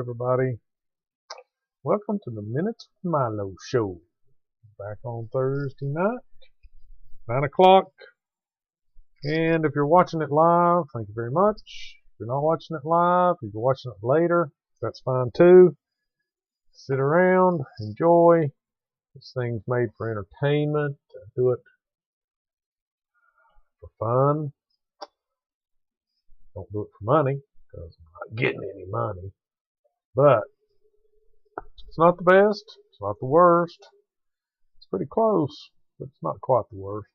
everybody. Welcome to the Minutes with Milo show. Back on Thursday night, 9 o'clock. And if you're watching it live, thank you very much. If you're not watching it live, if you're watching it later, that's fine too. Sit around, enjoy. This thing's made for entertainment. Do it for fun. Don't do it for money, because I'm not getting any money. But it's not the best. It's not the worst. It's pretty close, but it's not quite the worst.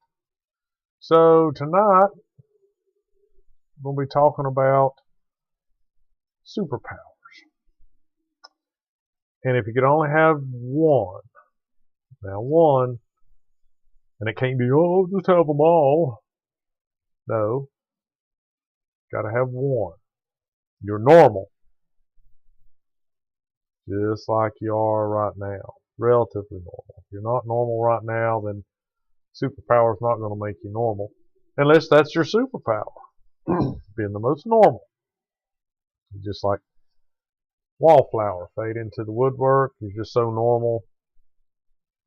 So tonight, we're going to be talking about superpowers. And if you could only have one, now one, and it can't be, oh, just have them all. No. Got to have one. You're normal. Just like you are right now. Relatively normal. If you're not normal right now, then superpower is not going to make you normal. Unless that's your superpower. Being the most normal. Just like wallflower. Fade into the woodwork. You're just so normal.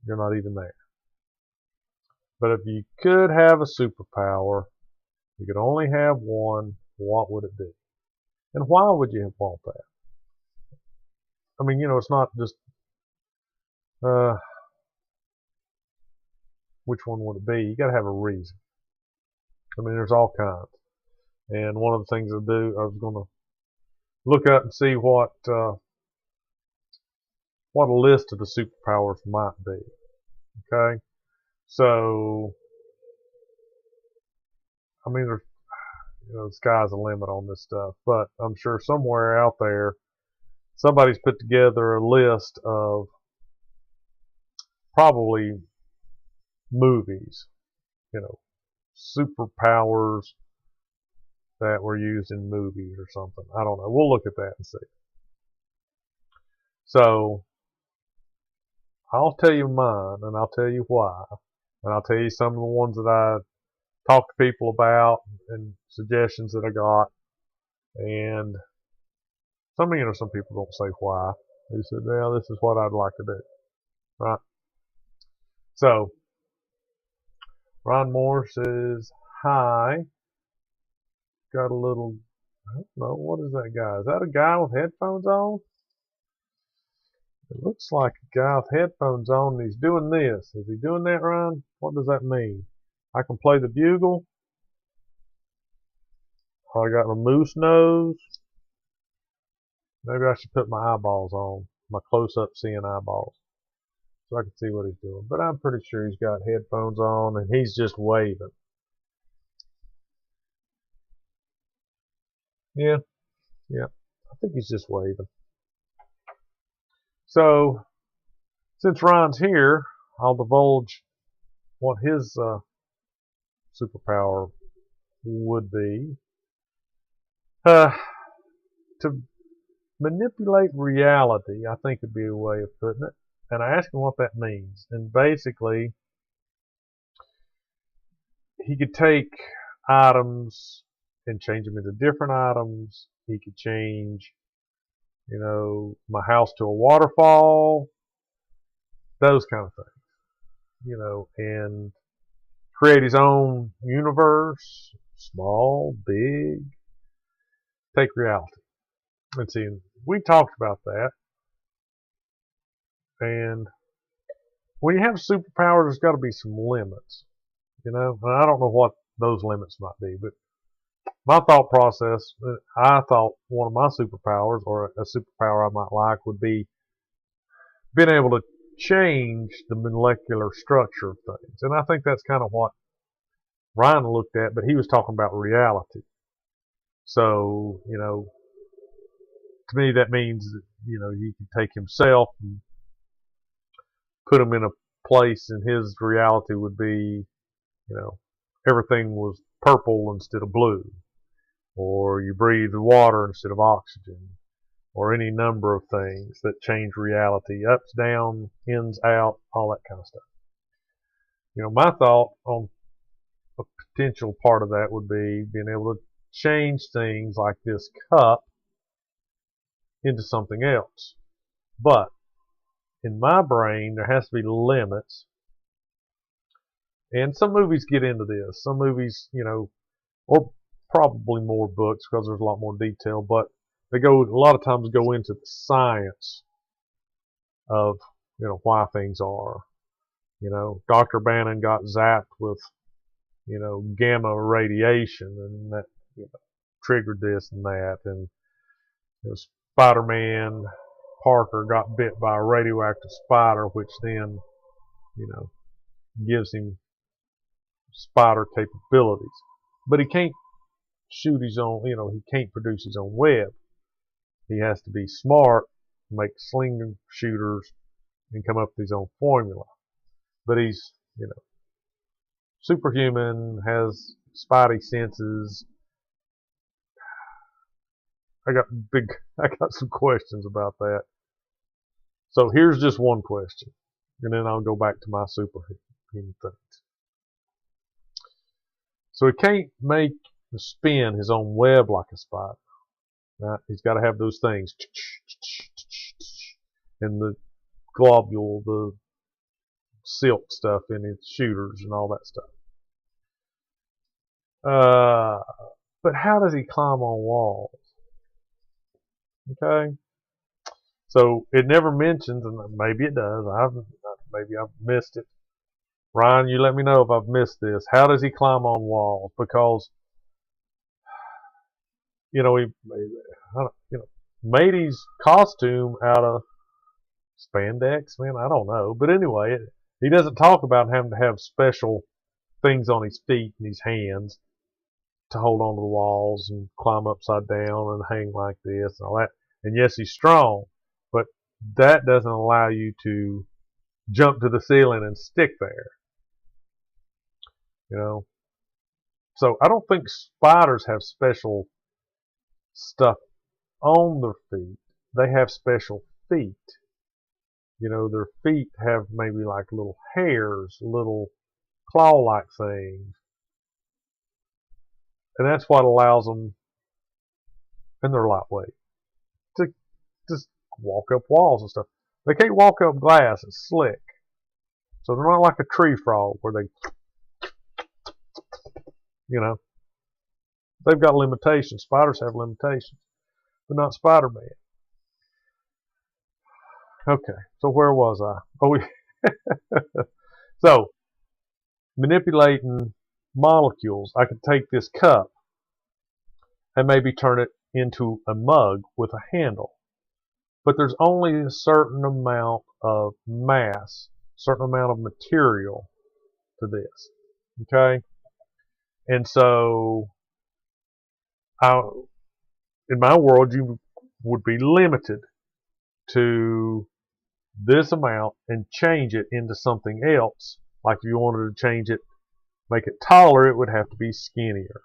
You're not even there. But if you could have a superpower, you could only have one, what would it be? And why would you want that? I mean, it's not just which one would it be? You got to have a reason. I mean, there's all kinds. And one of the things I was going to look up and see what a list of the superpowers might be. Okay, so I mean, there's the sky's the limit on this stuff, but I'm sure somewhere out there somebody's put together a list of probably movies, superpowers that were used in movies or something. I don't know. We'll look at that and see. So I'll tell you mine, and I'll tell you why, and I'll tell you some of the ones that I talked to people about and suggestions that I got. And some people don't say why. They said, "Well, this is what I'd like to do." Right? So Ron Moore says, "Hi." Got a little, I don't know, what is that guy? Is that a guy with headphones on? It looks like a guy with headphones on and he's doing this. Is he doing that, Ron? What does that mean? I can play the bugle. I got my moose nose. Maybe I should put my eyeballs on, my close-up seeing eyeballs, so I can see what he's doing. But I'm pretty sure he's got headphones on and he's just waving. Yeah, I think he's just waving. So, since Ron's here, I'll divulge what his superpower would be. To manipulate reality, I think would be a way of putting it. And I asked him what that means. And basically, he could take items and change them into different items. He could change, my house to a waterfall. Those kind of things. And create his own universe. Small, big. Take reality. And see, we talked about that. And when you have superpowers, there's got to be some limits. And I don't know what those limits might be, but my thought process, I thought one of my superpowers, or a superpower I might like, would be being able to change the molecular structure of things. And I think that's kind of what Ryan looked at, but he was talking about reality. So, to me that means that, he can take himself and put him in a place, and his reality would be, everything was purple instead of blue, or you breathe water instead of oxygen, or any number of things that change reality, ups, down, ins, out, all that kind of stuff. My thought on a potential part of that would be being able to change things like this cup into something else. But in my brain, there has to be limits. And some movies get into this. Some movies, or probably more books because there's a lot more detail, but they a lot of times go into the science of, why things are. Dr. Bannon got zapped with, gamma radiation, and that, triggered this and that. And Spider-Man Parker got bit by a radioactive spider, which then, gives him spider capabilities. But he can't shoot his own, he can't produce his own web. He has to be smart, make sling shooters, and come up with his own formula. But he's, superhuman, has spidey senses. I got some questions about that. So here's just one question, and then I'll go back to my superhuman things. So he can't spin his own web like a spider, right? He's got to have those things, and the globule, the silk stuff in his shooters and all that stuff. But how does he climb on walls? Okay, so it never mentions, and maybe it does. Maybe I've missed it. Ryan, you let me know if I've missed this. How does he climb on walls? Because he made his costume out of spandex. Man, I don't know. But anyway, he doesn't talk about having to have special things on his feet and his hands to hold onto the walls and climb upside down and hang like this and all that. And yes, he's strong, but that doesn't allow you to jump to the ceiling and stick there. So I don't think spiders have special stuff on their feet. They have special feet. Their feet have maybe like little hairs, little claw-like things. And that's what allows them, and they're lightweight, to just walk up walls and stuff. They can't walk up glass. It's slick. So they're not like a tree frog where they've got limitations. Spiders have limitations, but not Spider-Man. Okay, so where was I? So, manipulating molecules. I could take this cup and maybe turn it into a mug with a handle. But there's only a certain amount of mass, certain amount of material to this. Okay? And so, in my world, you would be limited to this amount and change it into something else. Like if you wanted to change it, make it taller, it would have to be skinnier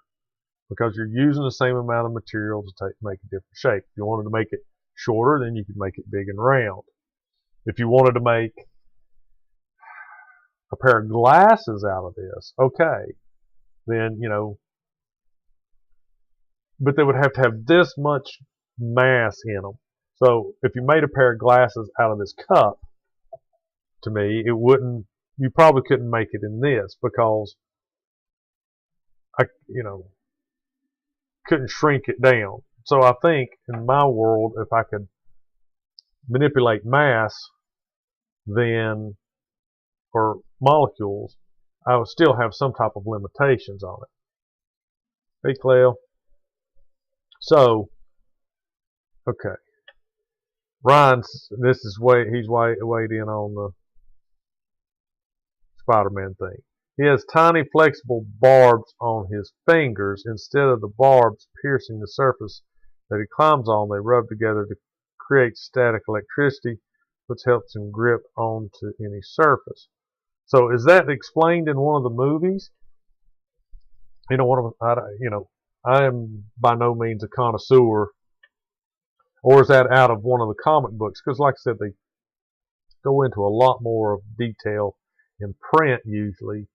because you're using the same amount of material to make a different shape. If you wanted to make it shorter, then you could make it big and round. If you wanted to make a pair of glasses out of this, okay, then, but they would have to have this much mass in them. So if you made a pair of glasses out of this cup, to me, you probably couldn't make it in this because I couldn't shrink it down. So I think in my world, if I could manipulate mass, then, or molecules, I would still have some type of limitations on it. Hey, Cleo. So, okay. Ryan's, he's weighed in on the Spider-Man thing. He has tiny flexible barbs on his fingers. Instead of the barbs piercing the surface that he climbs on, they rub together to create static electricity, which helps him grip onto any surface. So is that explained in one of the movies? I am by no means a connoisseur. Or is that out of one of the comic books? Because like I said, they go into a lot more of detail in print usually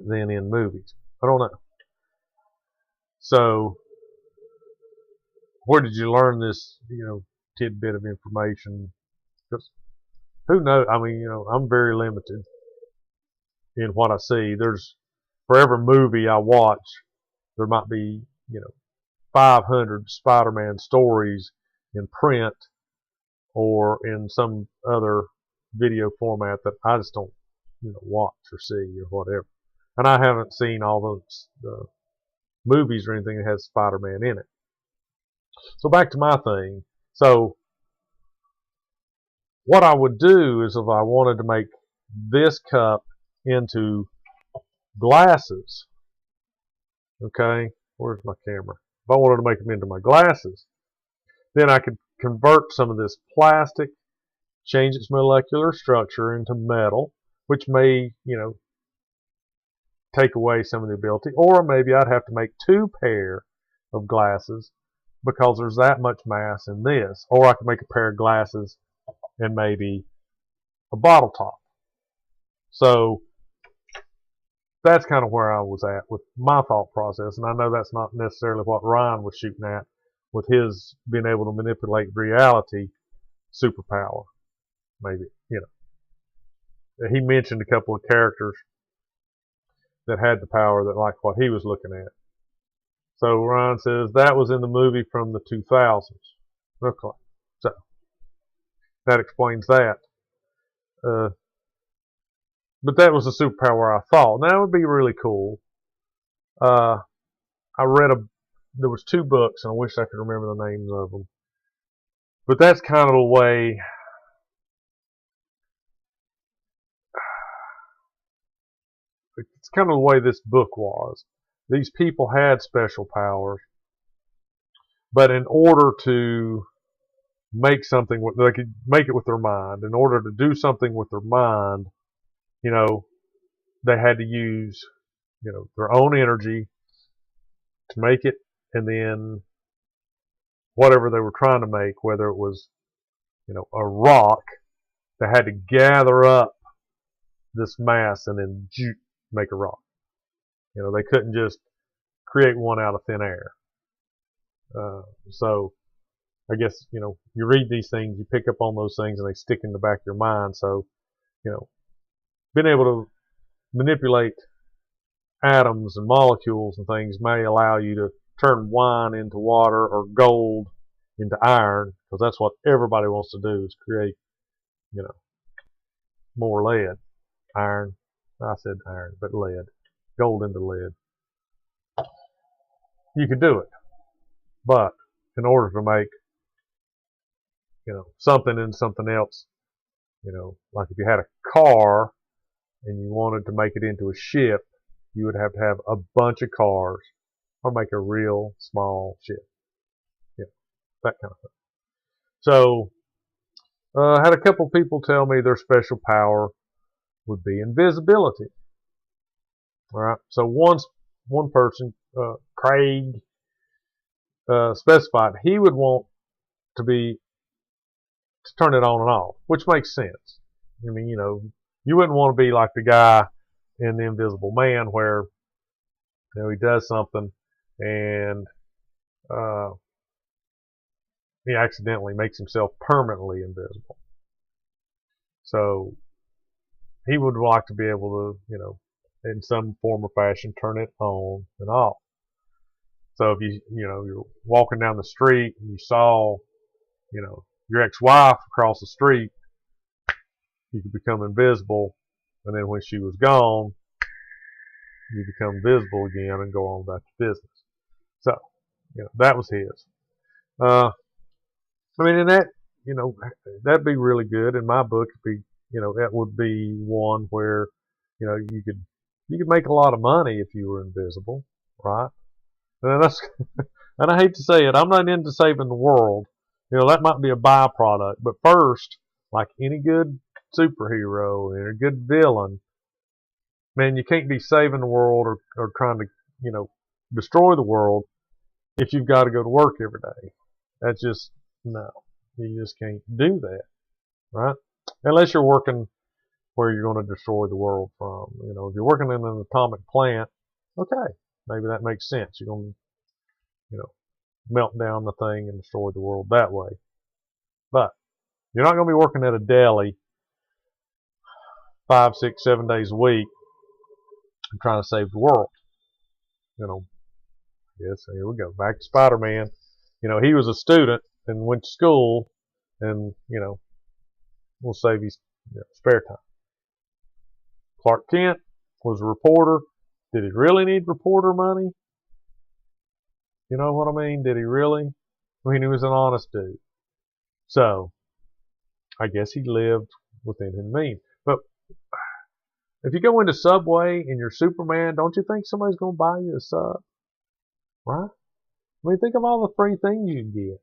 than in movies. I don't know. So, where did you learn this, tidbit of information? Because who knows? I mean, I'm very limited in what I see. There's, for every movie I watch, there might be, 500 Spider-Man stories in print or in some other video format that I just don't, watch or see or whatever. And I haven't seen all those movies or anything that has Spider-Man in it. So back to my thing. So what I would do is if I wanted to make this cup into glasses, okay, where's my camera? If I wanted to make them into my glasses, then I could convert some of this plastic, change its molecular structure into metal, which may, take away some of the ability, or maybe I'd have to make two pair of glasses because there's that much mass in this, or I could make a pair of glasses and maybe a bottle top. So that's kind of where I was at with my thought process, and I know that's not necessarily what Ryan was shooting at with his being able to manipulate reality superpower. Maybe, he mentioned a couple of characters that had the power that like what he was looking at. So Ryan says that was in the movie from the 2000s. Okay, so that explains that. But that was a superpower I thought. Now it would be really cool. I read there was two books, and I wish I could remember the names of them. But that's kind of the way. It's kind of the way this book was. These people had special powers, but in order to make something, they could make it with their mind. In order to do something with their mind, they had to use, their own energy to make it, and then whatever they were trying to make, whether it was, a rock, they had to gather up this mass and then make a rock. They couldn't just create one out of thin air. So I guess, you read these things, you pick up on those things, and they stick in the back of your mind. So, being able to manipulate atoms and molecules and things may allow you to turn wine into water or gold into iron, because that's what everybody wants to do is create, more lead. Iron. I said iron, but lead. Gold into lead. You could do it. But in order to make, something into something else, like if you had a car and you wanted to make it into a ship, you would have to have a bunch of cars or make a real small ship. That kind of thing. So, I had a couple people tell me their special power would be invisibility. All right. So one person, Craig, specified he would want to turn it on and off, which makes sense. I mean, you wouldn't want to be like the guy in The Invisible Man where, he does something and he accidentally makes himself permanently invisible. So he would like to be able to, in some form or fashion, turn it on and off. So if you're walking down the street and you saw, your ex-wife across the street, you could become invisible, and then when she was gone, you become visible again and go on about your business. So, that was his. And that, that'd be really good. In my book, that would be one where, you could make a lot of money if you were invisible, right? And and I hate to say it, I'm not into saving the world. That might be a byproduct. But first, like any good superhero and a good villain, man, you can't be saving the world or trying to, destroy the world if you've got to go to work every day. That's just, no. You just can't do that, right? Unless you're working where you're going to destroy the world from. If you're working in an atomic plant, okay, maybe that makes sense. You're going to, melt down the thing and destroy the world that way. But you're not going to be working at a deli 5, 6, 7 days a week and trying to save the world. You know, yes, here we go. Back to Spider-Man. You know, he was a student and went to school, and, you know, we'll save his spare time. Clark Kent was a reporter. Did he really need reporter money? You know what I mean? Did he really? I mean, he was an honest dude. So, I guess he lived within his means. But if you go into Subway and you're Superman, don't you think somebody's going to buy you a sub? Right? I mean, think of all the free things you'd get.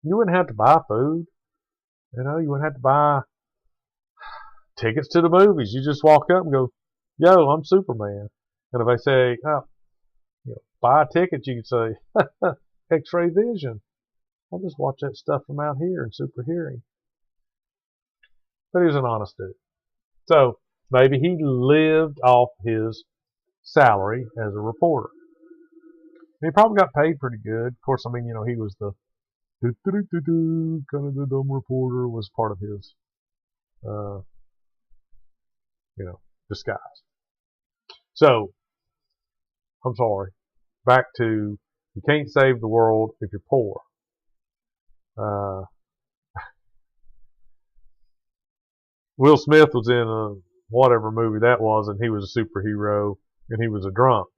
You wouldn't have to buy food. You know, you wouldn't have to buy tickets to the movies. You just walk up and go, yo, I'm Superman. And if they say, oh, you know, buy a ticket, you can say, X-ray vision. I'll just watch that stuff from out here in super hearing. But he was an honest dude. So maybe he lived off his salary as a reporter. And he probably got paid pretty good. Of course, I mean, you know, he was the kind of the dumb reporter was part of his, you know, disguise. So, I'm sorry. Back to, you can't save the world if you're poor. Will Smith was in a whatever movie that was, and he was a superhero, and he was a drunk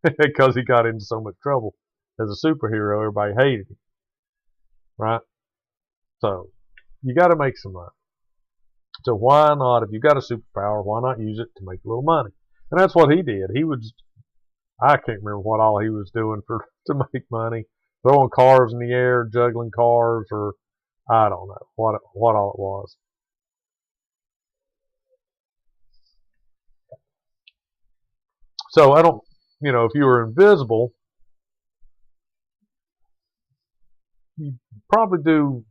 because he got into so much trouble as a superhero. Everybody hated him, right? So you got to make some money. So why not, if you got a superpower, why not use it to make a little money? And that's what he did. He was, I can't remember what all he was doing to make money, throwing cars in the air, juggling cars, or I don't know what all it was. So I don't, you know, if you were invisible, you'd probably do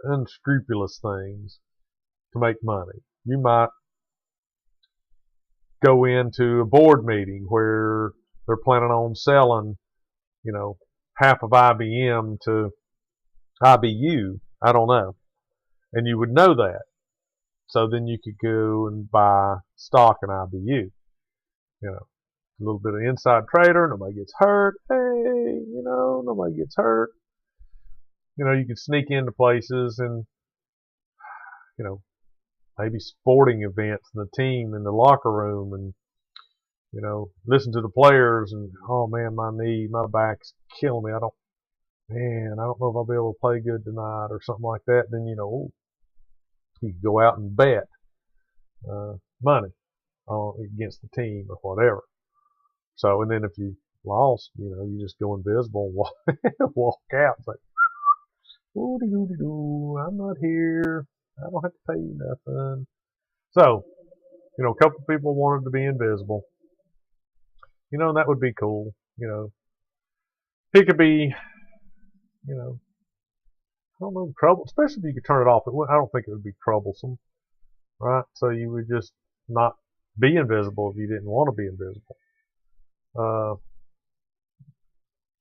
unscrupulous things to make money. You might go into a board meeting where they're planning on selling, you know, half of IBM to IBU. I don't know. And you would know that. So then you could go and buy stock in IBU. You know, a little bit of inside trader. Nobody gets hurt. Hey, you know, nobody gets hurt. You know, you could sneak into places and, you know, maybe sporting events and the team in the locker room and, you know, listen to the players and, oh man, my knee, my back's killing me. I don't know if I'll be able to play good tonight or something like that. Then, you know, you could go out and bet money against the team or whatever. So, and then if you lost, you know, you just go invisible and walk out. It's like, ooh-dee-doo-dee-doo, I'm not here. I don't have to pay you nothing. So, you know, a couple of people wanted to be invisible. You know, that would be cool. You know, he could be, you know, I don't know, trouble, especially if you could turn it off. I don't think it would be troublesome, right? So you would just not be invisible if you didn't want to be invisible.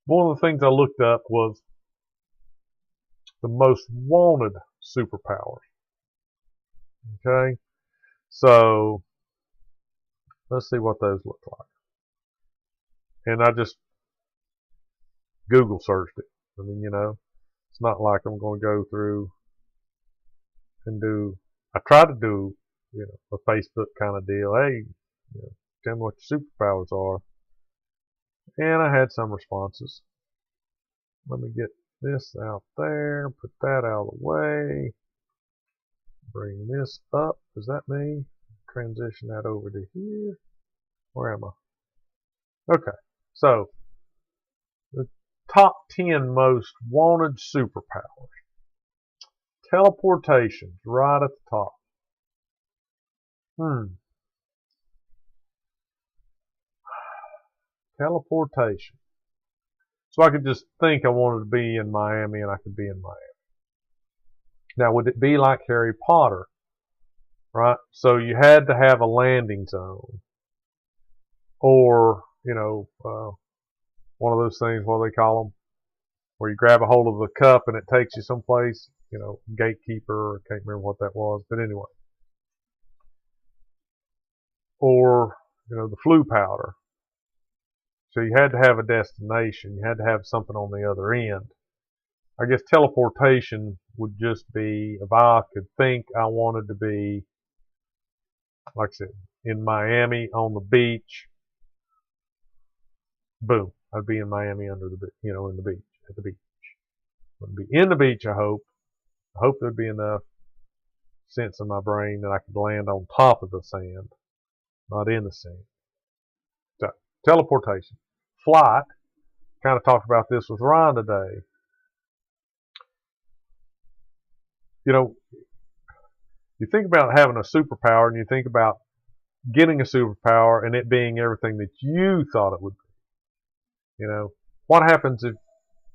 One of the things I looked up was the most wanted superpowers. Okay, so let's see what those look like. And I just Google searched it. I mean, you know, it's not like I'm going to go through and do. I try to do, you know, a Facebook kind of deal. Hey, you know, tell me what your superpowers are. And I had some responses. Let me get this out there, put that out of the way, bring this up. Is that me? Transition that over to here. Where am I? Okay, so the top 10 most wanted superpowers. Teleportation's right at the top. Teleportation. So I could just think I wanted to be in Miami and I could be in Miami. Now, would it be like Harry Potter? Right? So you had to have a landing zone. Or, you know, one of those things, what do they call them, where you grab a hold of the cup and it takes you someplace, gatekeeper, I can't remember what that was, but anyway. Or, the flu powder. So you had to have a destination. You had to have something on the other end. I guess teleportation would just be if I could think I wanted to be, like I said, in Miami on the beach. Boom, I'd be in Miami under the, in the beach, at the beach. I'd be in the beach. I hope there'd be enough sense in my brain that I could land on top of the sand, not in the sand. So teleportation, flight. Kind of talked about this with Ryan today. You think about having a superpower, and you think about getting a superpower and it being everything that you thought it would be. What happens if,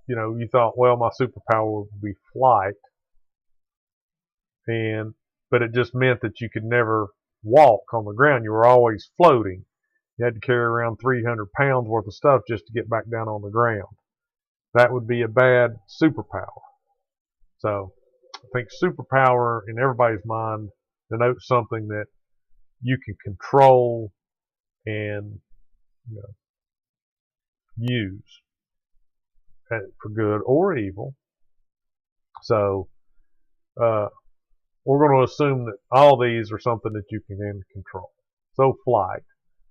you thought, well, my superpower would be flight, but it just meant that you could never walk on the ground. You were always floating. You had to carry around 300 pounds worth of stuff just to get back down on the ground. That would be a bad superpower. So I think superpower in everybody's mind denotes something that you can control and use for good or evil. So we're going to assume that all these are something that you can control. So flight,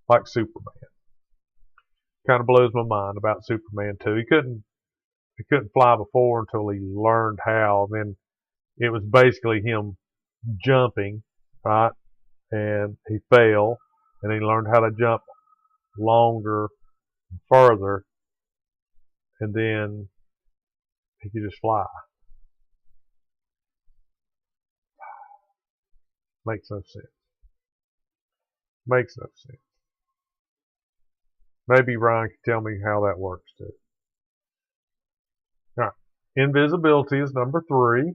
like Superman. Kind of blows my mind about Superman too. He couldn't fly before until he learned how. Then it was basically him jumping, right? And he fell, and he learned how to jump longer and further, and then he could just fly. Makes no sense. Makes no sense. Maybe Ryan can tell me how that works too. All right. Invisibility is number 3.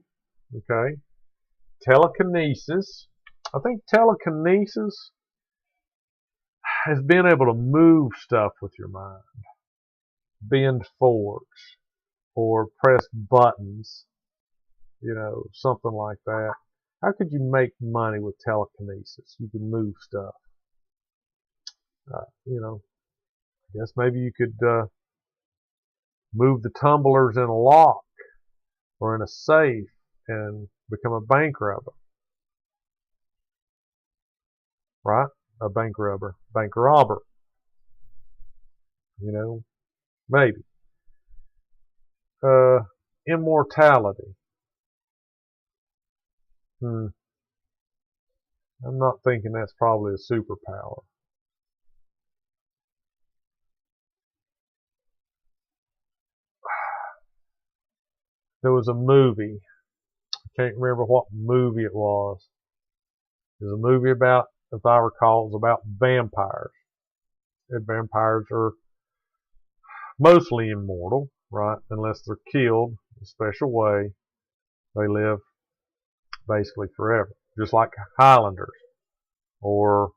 Okay. Telekinesis. I think telekinesis has been able to move stuff with your mind. Bend forks or press buttons. Something like that. How could you make money with telekinesis? You can move stuff. I guess maybe you could move the tumblers in a lock or in a safe and become a bank robber. Right? A bank robber. Maybe. Immortality. I'm not thinking that's probably a superpower. There was a movie. I can't remember what movie it was. It was a movie about, if I recall, it was about vampires. And vampires are mostly immortal, right? Unless they're killed in a special way. They live basically forever. Just like Highlanders or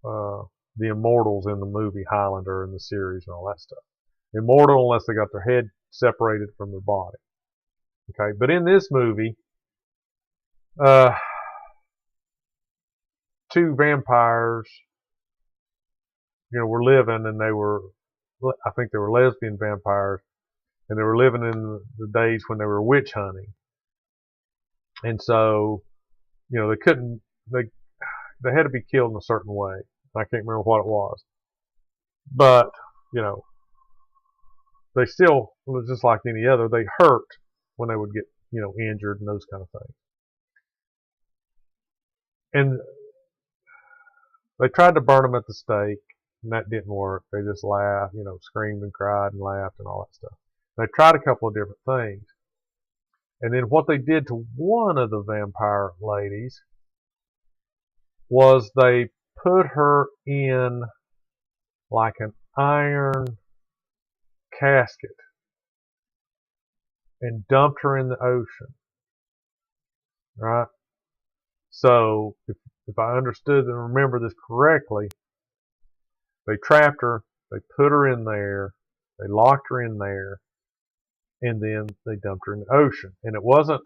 the immortals in the movie Highlander and the series and all that stuff. Immortal unless they got their head separated from their body. Okay, but in this movie, 2 vampires, were living, and I think they were lesbian vampires, and they were living in the days when they were witch hunting. And so, they had to be killed in a certain way. I can't remember what it was. But, they still, it was just like any other, they hurt when they would get, injured and those kind of things. And they tried to burn them at the stake, and that didn't work. They just laughed, screamed and cried and laughed and all that stuff. They tried a couple of different things. And then what they did to one of the vampire ladies was they put her in like an iron casket and dumped her in the ocean. Right? So if I understood and remember this correctly, they trapped her, they put her in there, They locked her in there, and then they dumped her in the ocean. And it wasn't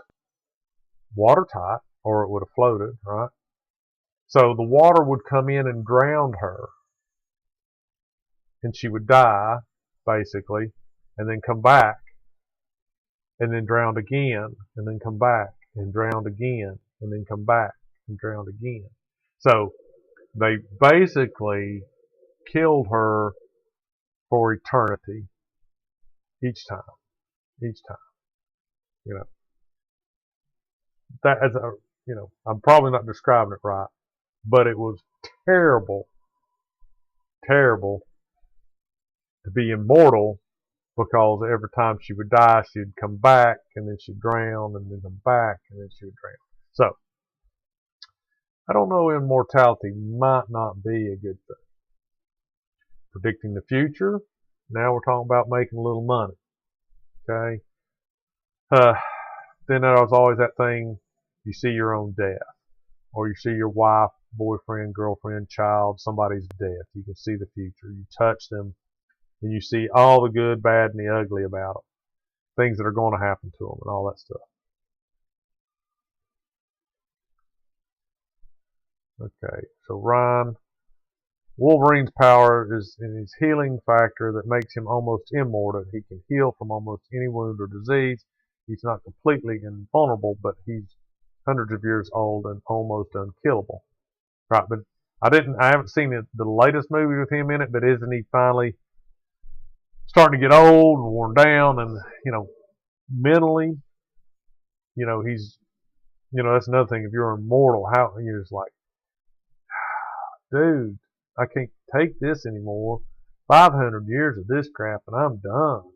watertight, or it would have floated, right? So the water would come in and drown her, and she would die, basically, and then come back, and then drown again, and then come back, and drown again, and then come back, and drown again. So they basically killed her for eternity each time, each time. You know, that as a, I'm probably not describing it right, but it was terrible, terrible to be immortal, because every time she would die, she'd come back, and then she'd drown, and then come back, and then she would drown. So, I don't know, immortality might not be a good thing. Predicting the future, now we're talking about making a little money. Okay? Then there was always that thing, you see your own death, or you see your wife, boyfriend, girlfriend, child, somebody's death. You can see the future. You touch them, and you see all the good, bad, and the ugly about them. Things that are going to happen to them and all that stuff. Okay, so Ryan, Wolverine's power is in his healing factor that makes him almost immortal. He can heal from almost any wound or disease. He's not completely invulnerable, but he's hundreds of years old and almost unkillable. Right, but I haven't seen the latest movie with him in it, but isn't he finally starting to get old and worn down, and mentally, he's, that's another thing. If you're immortal, how you're just like, dude, I can't take this anymore. 500 years of this crap, and I'm done.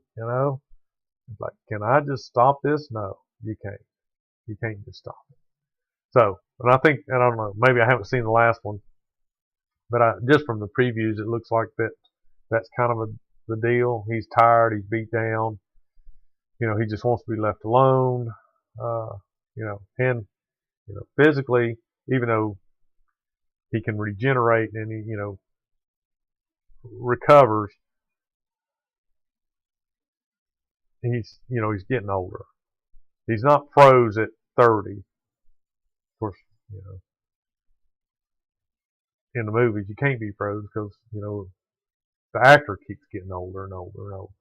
It's like, can I just stop this? No, you can't. You can't just stop it. So, and I don't know, maybe I haven't seen the last one, but just from the previews, it looks like that's kind of the deal. He's tired. He's beat down. He just wants to be left alone. And physically, even though he can regenerate and he, recovers, he's getting older. He's not froze at 30. Of course, in the movies you can't be froze because, the actor keeps getting older and older and older.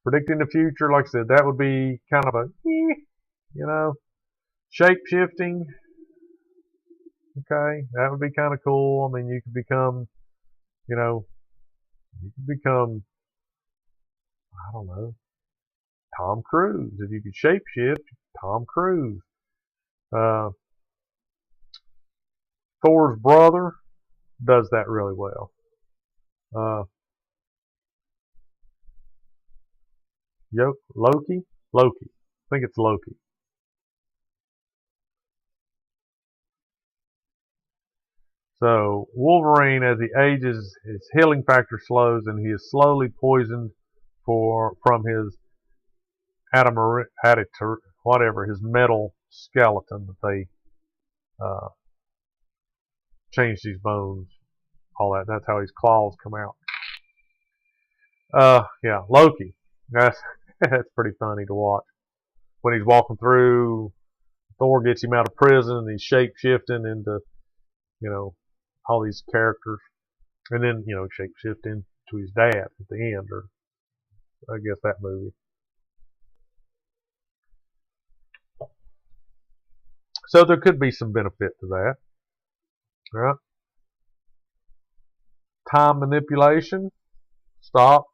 Predicting the future, like I said, that would be kind of a, shape shifting. Okay, that would be kind of cool. I mean, you could become, I don't know, Tom Cruise. If you could shapeshift, Tom Cruise. Thor's brother does that really well. Loki? Loki. I think it's Loki. So Wolverine, as he ages, his healing factor slows, and he is slowly poisoned from his his metal skeleton that they changed his bones, all that. That's how his claws come out. Yeah, Loki. That's pretty funny to watch. When he's walking through, Thor gets him out of prison, and he's shape shifting into, all these characters, and then shape shifting to his dad at the end, or I guess that movie. So there could be some benefit to that. All right. Time manipulation. Stop.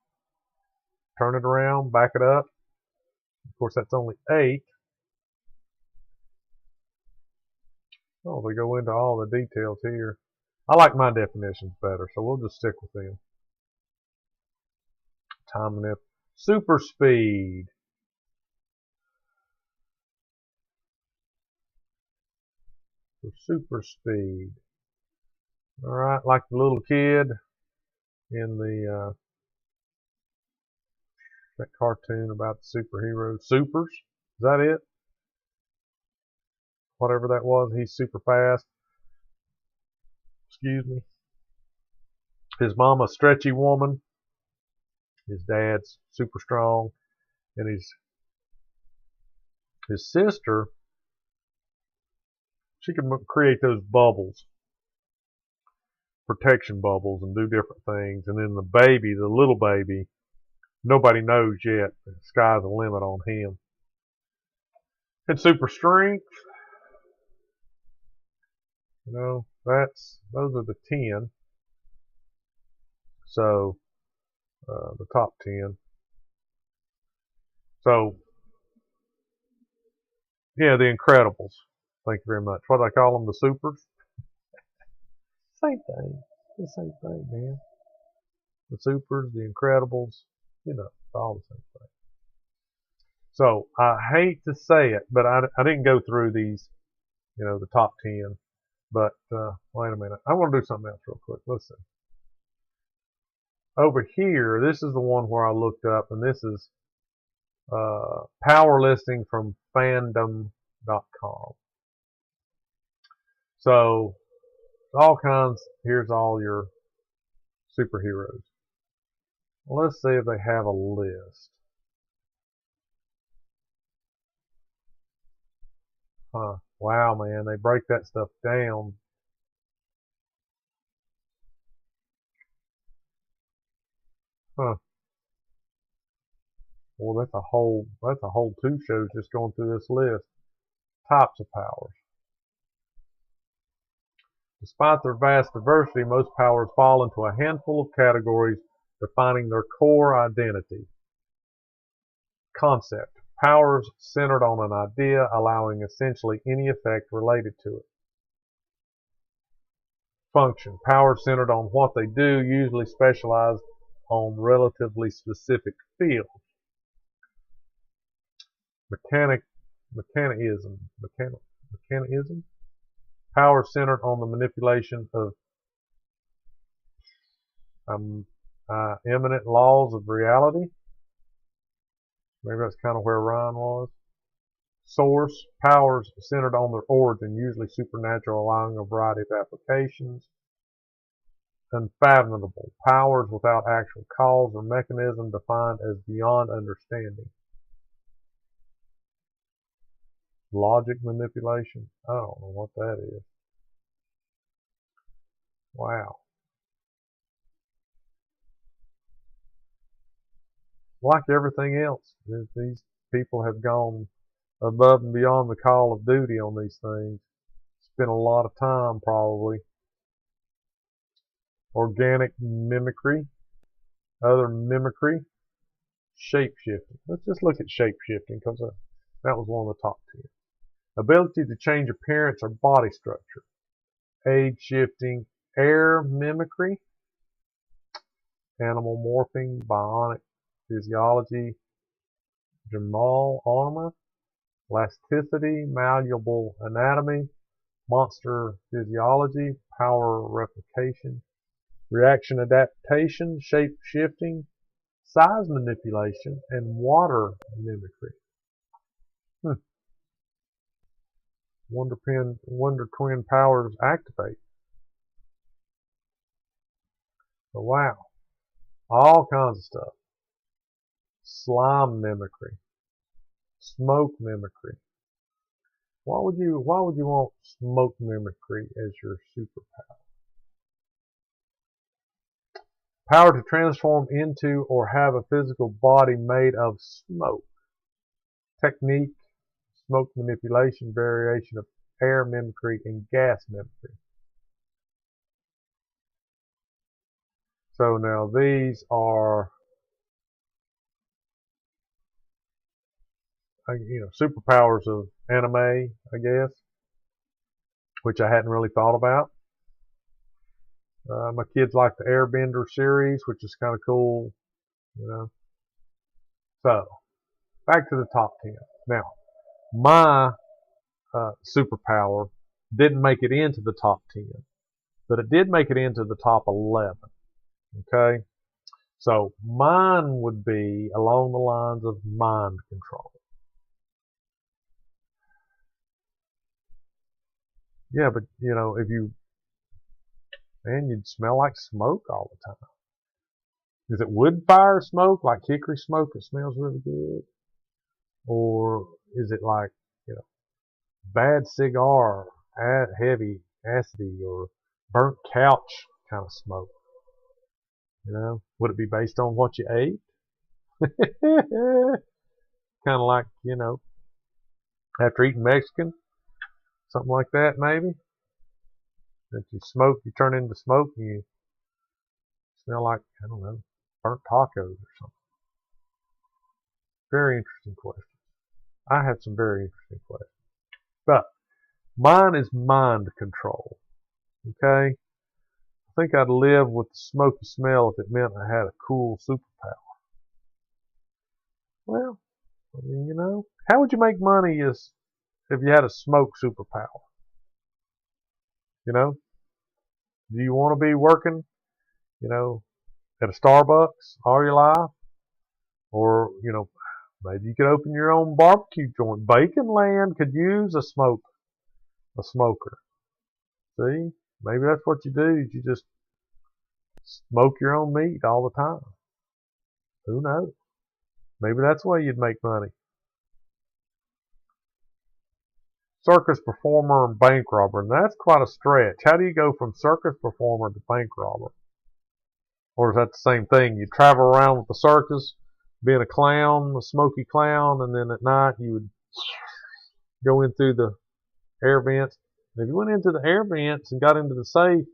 Turn it around. Back it up. Of course, that's only 8. Oh, they go into all the details here. I like my definitions better, so we'll just stick with them. Time manip. Super speed. So super speed. All right, like the little kid in that cartoon about the superheroes. Supers. Is that it? Whatever that was. He's super fast. Excuse me. His mama, stretchy woman. His dad's super strong, and his sister, she can create those bubbles, protection bubbles, and do different things. And then the baby, the little baby, nobody knows yet. The sky's the limit on him. And super strength, those are the 10. So the top 10. So yeah, the Incredibles. Thank you very much. What do I call them? The supers? Same thing. The same thing, man. The supers, the Incredibles, it's all the same thing. So I hate to say it, but I didn't go through these, the top 10. But wait a minute. I want to do something else real quick. Listen. Over here, this is the one where I looked up, and this is power listing from fandom.com. So all kinds. Here's all your superheroes. Well, let's see if they have a list. Huh. Wow, man, they break that stuff down. Huh. Well, that's a whole 2 shows just going through this list. Types of powers. Despite their vast diversity, most powers fall into a handful of categories defining their core identity. Concept. Powers centered on an idea, allowing essentially any effect related to it. Function. Powers centered on what they do, usually specialized on relatively specific fields. Mechanism. Power centered on the manipulation of imminent laws of reality. Maybe that's kind of where Ryan was. Source. Powers centered on their origin, usually supernatural, allowing a variety of applications. Unfathomable. Powers without actual cause or mechanism, defined as beyond understanding. Logic manipulation. I don't know what that is. Wow. Like everything else, these people have gone above and beyond the call of duty on these things. Spent a lot of time, probably. Organic mimicry. Other mimicry. Shape-shifting. Let's just look at shape-shifting, because that was one of the top 10. Ability to change appearance or body structure. Age-shifting. Air mimicry. Animal morphing. Bionic physiology. Jamal armor. Elasticity. Malleable anatomy. Monster physiology. Power replication. Reaction adaptation. Shape shifting. Size manipulation. And water mimicry. Wonder Twin powers activate. So wow. All kinds of stuff. Slime mimicry. Smoke mimicry. Why would you want smoke mimicry as your superpower? Power to transform into or have a physical body made of smoke. Technique, smoke manipulation, variation of air mimicry, and gas mimicry. So now these are, superpowers of anime, I guess, which I hadn't really thought about. My kids like the Airbender series, which is kind of cool, So, back to the top 10. Now, my superpower didn't make it into the top 10, but it did make it into the top 11. Okay? So, mine would be along the lines of mind control. Yeah, but, if you'd smell like smoke all the time. Is it wood fire smoke, like hickory smoke that smells really good? Or is it like, you know, bad cigar, heavy, acidy, or burnt couch kind of smoke? You know, would it be based on what you ate? Kind of like, you know, after eating Mexican, something like that maybe. If you smoke, you turn into smoke and you smell like, I don't know, burnt tacos or something. Very interesting question. I have some very interesting questions. But mine is mind control. Okay? I think I'd live with the smoky smell if it meant I had a cool superpower. Well, I mean, you know, how would you make money if you had a smoke superpower? You know, do you want to be working, you know, at a Starbucks all your life? Or, you know, maybe you could open your own barbecue joint. Bacon Land could use a smoker. See? Maybe that's what you do. You just smoke your own meat all the time. Who knows? Maybe that's the way you'd make money. Circus performer and bank robber. And that's quite a stretch. How do you go from circus performer to bank robber? Or is that the same thing? You travel around with the circus, being a clown, a smoky clown, and then at night you would go in through the air vents. And if you went into the air vents and got into the safe,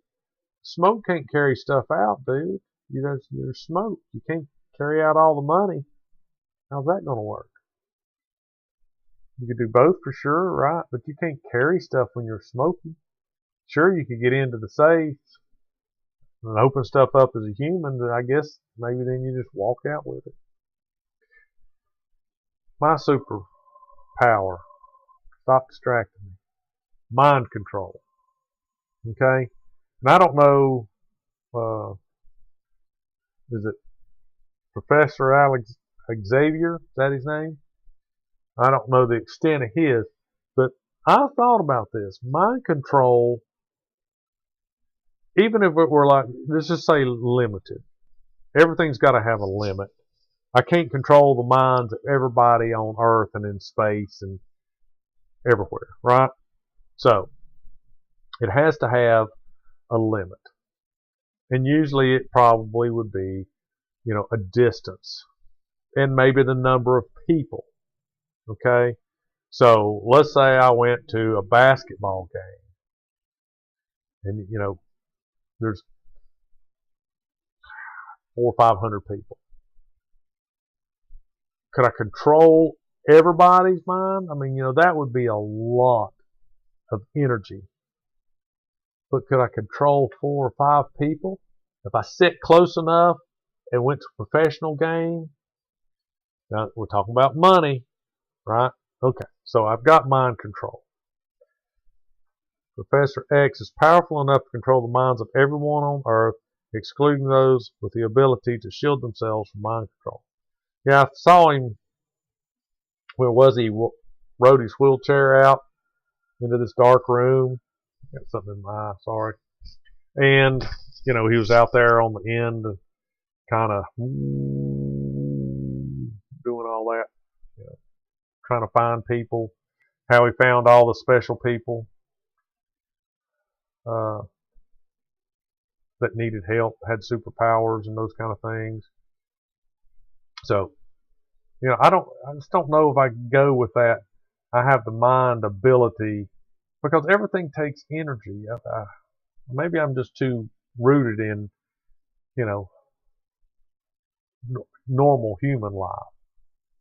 smoke can't carry stuff out, dude. You're smoke. You can't carry out all the money. How's that going to work? You could do both for sure, right? But you can't carry stuff when you're smoking. Sure, you could get into the safe and open stuff up as a human, but I guess maybe then you just walk out with it. My superpower. Stop distracting me. Mind control. Okay? And I don't know, is it Professor Xavier? Is that his name? I don't know the extent of his, but I thought about this. Mind control, even if it were like, let's just say limited. Everything's got to have a limit. I can't control the minds of everybody on Earth and in space and everywhere, right? So, it has to have a limit. And usually it probably would be, you know, a distance. And maybe the number of people. Okay? So, let's say I went to a basketball game. And, you know, there's 400 or 500 people. Could I control everybody's mind? I mean, you know, that would be a lot of energy. But could I control 4 or 5 people? If I sit close enough and went to a professional game, now we're talking about money, right? Okay, so I've got mind control. Professor X is powerful enough to control the minds of everyone on Earth, excluding those with the ability to shield themselves from mind control. Yeah, I saw him, where was he? Rode his wheelchair out into this dark room. Got something in my eye, sorry. And, you know, he was out there on the end, kind of doing all that, you know, trying to find people, how he found all the special people that needed help, had superpowers and those kind of things. So, you know, I just don't know if I can go with that. I have the mind ability, because everything takes energy. Maybe I'm just too rooted in, you know, normal human life.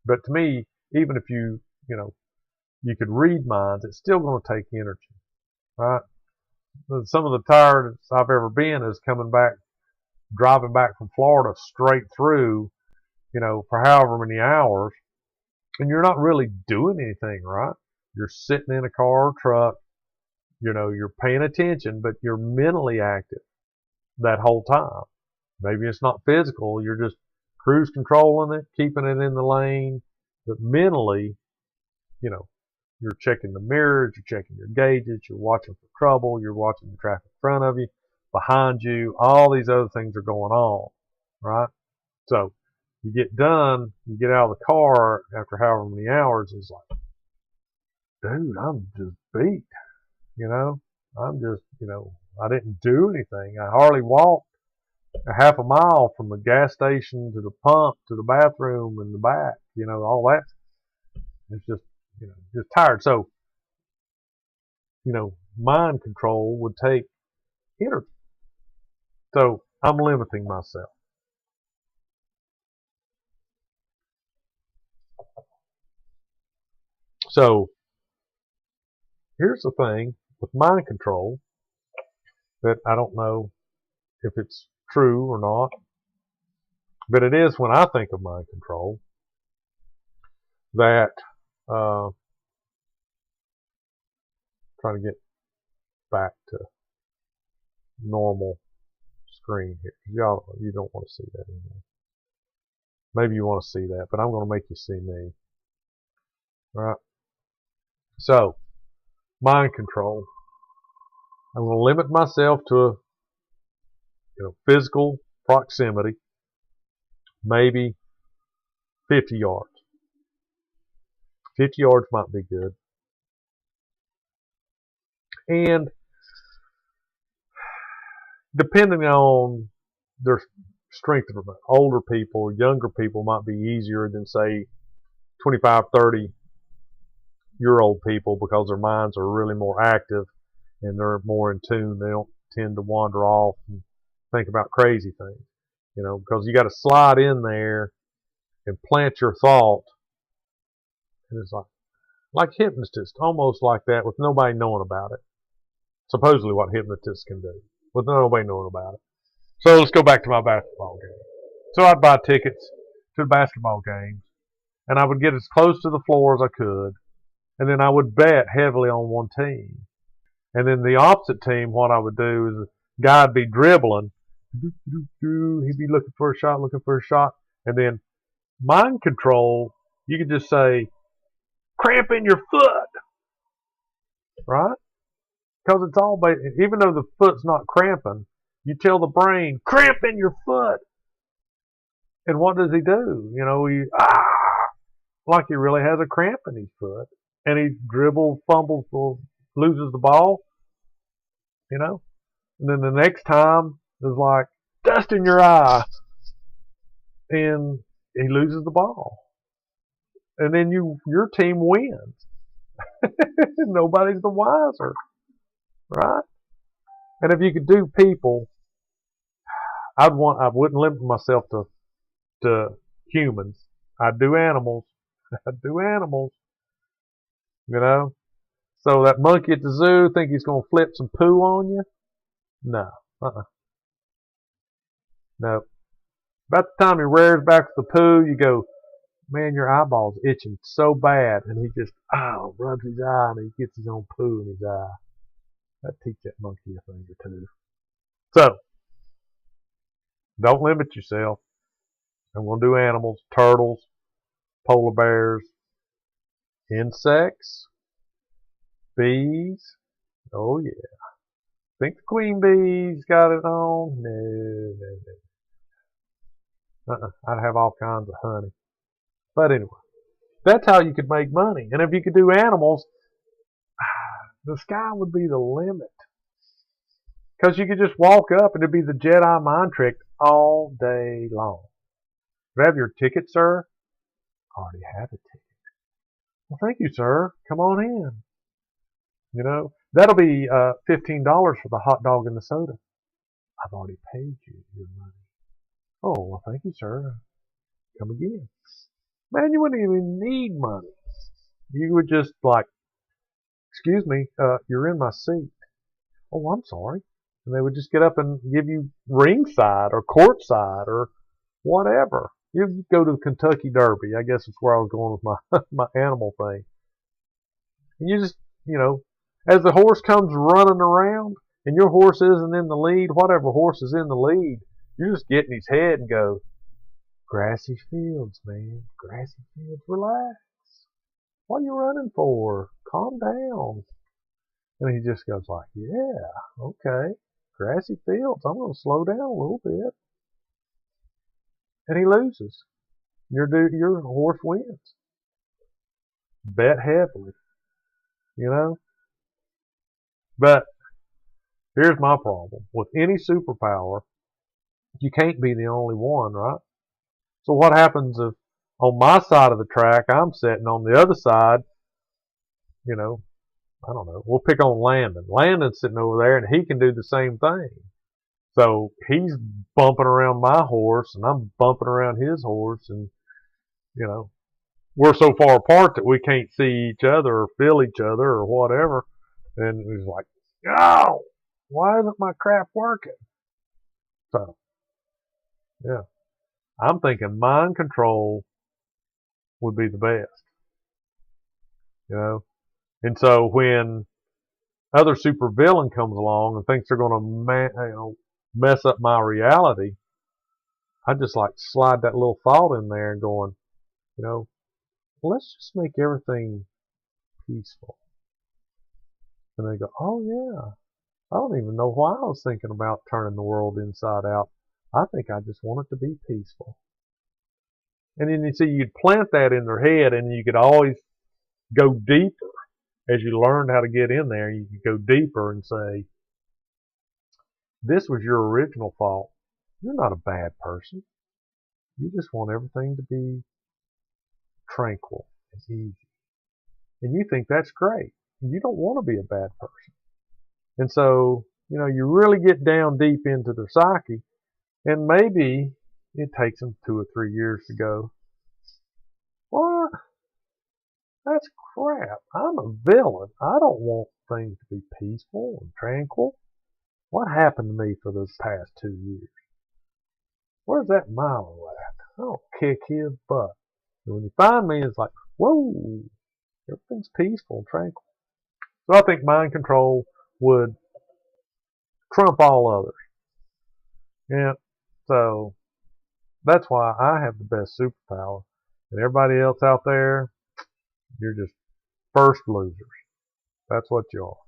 But to me, even if you know, you could read minds, it's still going to take energy, right? Some of the tiredest I've ever been is driving back from Florida straight through, you know, for however many hours, and you're not really doing anything, right? You're sitting in a car or truck, you know, you're paying attention, but you're mentally active that whole time. Maybe it's not physical, you're just cruise controlling it, keeping it in the lane, but mentally, you know, you're checking the mirrors, you're checking your gauges, you're watching for trouble, you're watching the traffic in front of you, behind you, all these other things are going on, right? So you get done, you get out of the car after however many hours, it's like, dude, I'm just beat, you know. I'm just, I didn't do anything. I hardly walked a half a mile from the gas station to the pump to the bathroom and the back, all that. It's just, just tired. So, mind control would take energy. So I'm limiting myself. So here's the thing with mind control that I don't know if it's true or not, but it is when I think of mind control that, trying to get back to normal screen here. You don't want to see that anymore. Maybe you want to see that, but I'm going to make you see me. All right. So, mind control. I'm going to limit myself to physical proximity, maybe 50 yards. 50 yards might be good. And depending on their strength, older people, younger people might be easier than, say, 25, 30-year-old people because their minds are really more active and they're more in tune. They don't tend to wander off and think about crazy things, because you got to slide in there and plant your thought. And it's like hypnotists, almost like that, with nobody knowing about it. Supposedly what hypnotists can do, with nobody knowing about it. So let's go back to my basketball game. So I'd buy tickets to the basketball games, and I would get as close to the floor as I could, and then I would bet heavily on one team. And then the opposite team, what I would do is the guy would be dribbling. He'd be looking for a shot. And then mind control, you could just say, cramp in your foot, right? Because it's all, even though the foot's not cramping, you tell the brain, cramp in your foot. And what does he do? Like he really has a cramp in his foot. And he dribbles, fumbles, loses the ball, And then the next time is like, dust in your eye. And he loses the ball. And then your team wins. Nobody's the wiser. Right? And if you could do people, I wouldn't limit myself to humans. I'd do animals. So that monkey at the zoo think he's going to flip some poo on you? No. No. About the time he rears back with the poo, you go, man, your eyeball's itching so bad. And he just, rubs his eye and he gets his own poo in his eye. That'd teach that monkey a thing or two. So, don't limit yourself. I'm going to do animals, turtles, polar bears, insects, bees. Oh, yeah. Think the queen bee's got it on? No. I'd have all kinds of honey. But anyway, that's how you could make money. And if you could do animals, the sky would be the limit. Because you could just walk up and it'd be the Jedi mind trick all day long. Do you have your ticket, sir? I already have a ticket. Well, thank you, sir. Come on in. That'll be $15 for the hot dog and the soda. I've already paid you your money. Oh, well, thank you, sir. Come again. Man, you wouldn't even need money. You would just excuse me, you're in my seat. Oh, I'm sorry. And they would just get up and give you ringside or courtside or whatever. You go to the Kentucky Derby. I guess that's where I was going with my animal thing. And you just, as the horse comes running around and your horse isn't in the lead, whatever horse is in the lead, you just get in his head and go, grassy fields, man. Grassy fields. Relax. What are you running for? Calm down. And he just goes like, yeah, okay. Grassy fields. I'm going to slow down a little bit. and he loses. Your horse wins. Bet heavily, you know. But here's my problem. With any superpower, you can't be the only one, right? So what happens if on my side of the track I'm sitting on the other side, you know, I don't know. We'll pick on Landon. Landon's sitting over there and he can do the same thing. So he's bumping around my horse and I'm bumping around his horse, and you know, we're so far apart that we can't see each other or feel each other or whatever. And he's like, oh, why isn't my crap working? So, yeah, I'm thinking mind control would be the best, you know. And so when other supervillain comes along and thinks they're going to, mess up my reality, I just like slide that little thought in there and going, you know, let's just make everything peaceful. And they go, oh yeah, I don't even know why I was thinking about turning the world inside out. I think I just want it to be peaceful. And then you see, you'd plant that in their head, and you could always go deeper as you learned how to get in there. You could go deeper and say, this was your original fault. You're not a bad person. You just want everything to be tranquil and easy. And you think that's great. You don't want to be a bad person. And so, you know, you really get down deep into their psyche, and maybe it takes them 2 or 3 years to go, what? That's crap. I'm a villain. I don't want things to be peaceful and tranquil. What happened to me for those past 2 years? Where's that Milo at? I'll kick his butt. And when you find me, it's like, whoa, everything's peaceful and tranquil. So I think mind control would trump all others. Yeah. So that's why I have the best superpower. And everybody else out there, you're just first losers. That's what you are.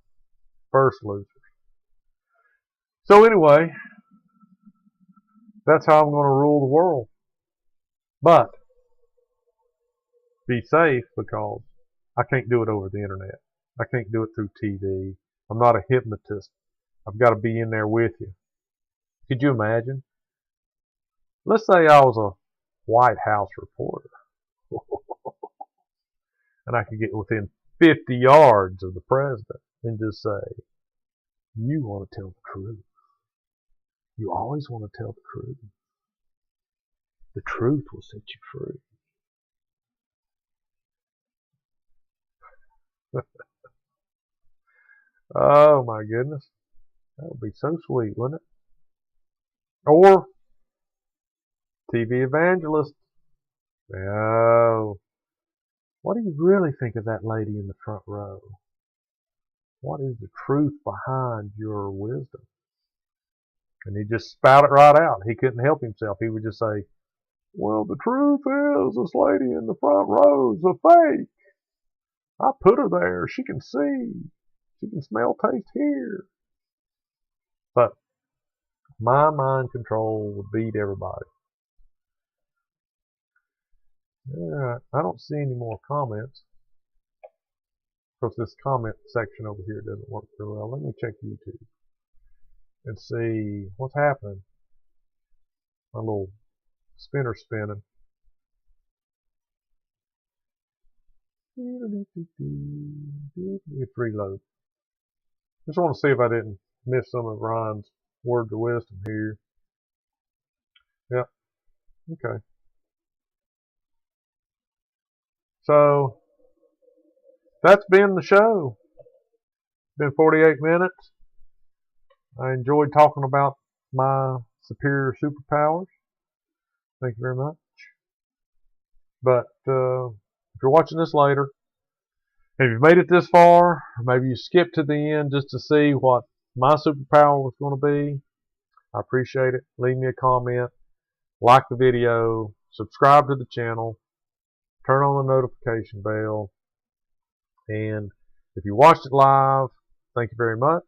First losers. So anyway, that's how I'm going to rule the world. But be safe, because I can't do it over the internet. I can't do it through TV. I'm not a hypnotist. I've got to be in there with you. Could you imagine? Let's say I was a White House reporter and I could get within 50 yards of the president and just say, you want to tell the truth. You always want to tell the truth. The truth will set you free. Oh my goodness. That would be so sweet, wouldn't it? Or TV evangelist. Oh, what do you really think of that lady in the front row? What is the truth behind your wisdom? And he just spout it right out. He couldn't help himself. He would just say, well, the truth is this lady in the front row is a fake. I put her there. She can see. She can smell, taste, hear. But my mind control would beat everybody. Alright, I don't see any more comments. Of course, this comment section over here doesn't work very well. Let me check YouTube and see what's happening. My little spinner spinning. It's reload. Just want to see if I didn't miss some of Ryan's words of wisdom here. Yep. Okay. So that's been the show. It's been 48 minutes. I enjoyed talking about my superior superpowers. Thank you very much. But if you're watching this later, if you've made it this far, or maybe you skipped to the end just to see what my superpower was going to be, I appreciate it. Leave me a comment, like the video, subscribe to the channel, turn on the notification bell, and if you watched it live, thank you very much.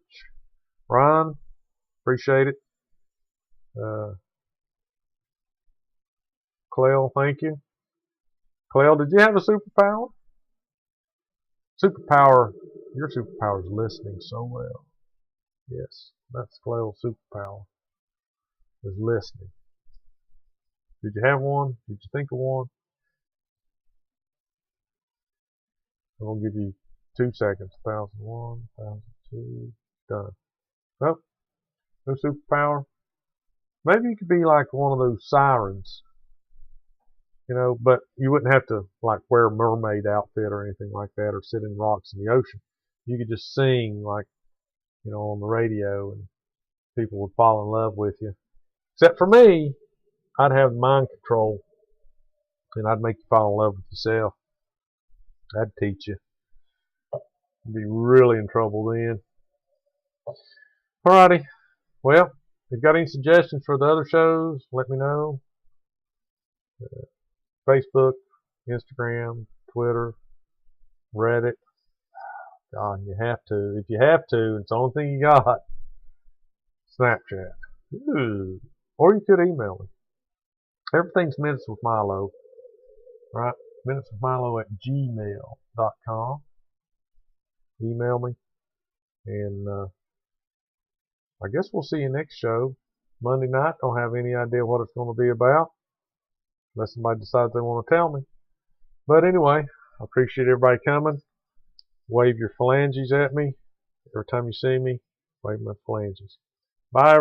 Ryan, appreciate it. Clell, thank you. Clell, did you have a superpower? Superpower, your superpower is listening so well. Yes, that's Clell's superpower, is listening. Did you have one? Did you think of one? I'm going to give you 2 seconds. 1001, 1002, done. Oh, no superpower. Maybe you could be like one of those sirens, but you wouldn't have to like wear a mermaid outfit or anything like that or sit in rocks in the ocean. You could just sing like, on the radio and people would fall in love with you. Except for me, I'd have mind control and I'd make you fall in love with yourself. I'd teach you. You'd be really in trouble then. Alrighty. Well, if you've got any suggestions for the other shows, let me know. Facebook, Instagram, Twitter, Reddit. God, you have to. If you have to, it's the only thing you got. Snapchat. Ooh. Or you could email me. Everything's Minutes with Milo. Right? minuteswithmilo@gmail.com. Email me. And I guess we'll see you next show. Monday night. Don't have any idea what it's going to be about. Unless somebody decides they want to tell me. But anyway, I appreciate everybody coming. Wave your phalanges at me. Every time you see me, wave my phalanges. Bye, everybody.